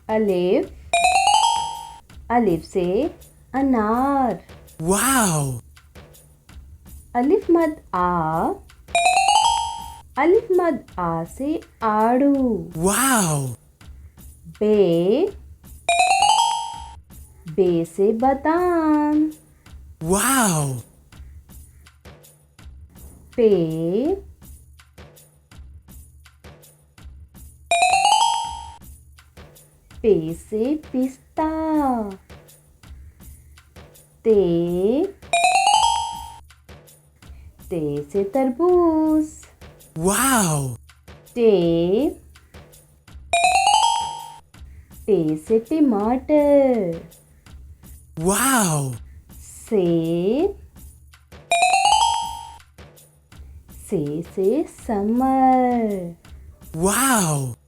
अलिफ, अलिफ से अनार। Wow! अलिफ मद आ, अलिफ मद आ से आड़ू। Wow! बे, बे से बादाम। Wow! पे, पे से पिस्ता। ते, ते से तरबूज। Wow! टे, टे से टमाटर। Wow! से, से समर। Wow!